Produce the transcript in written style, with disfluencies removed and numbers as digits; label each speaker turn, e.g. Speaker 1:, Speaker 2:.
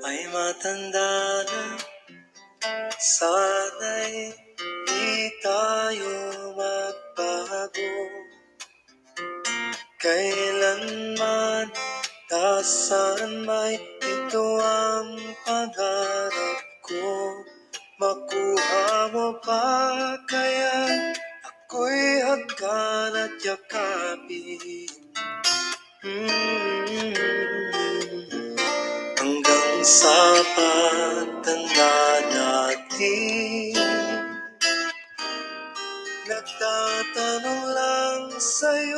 Speaker 1: ay matanda na. Sana'y di tayo magbago kailanman, nasaan may ito ang pangarap ko. Makuha mo pa kaya ako'y hagkan at yakapin. Hanggang sa pagtanda natin, nagtatanong lang sa'yo,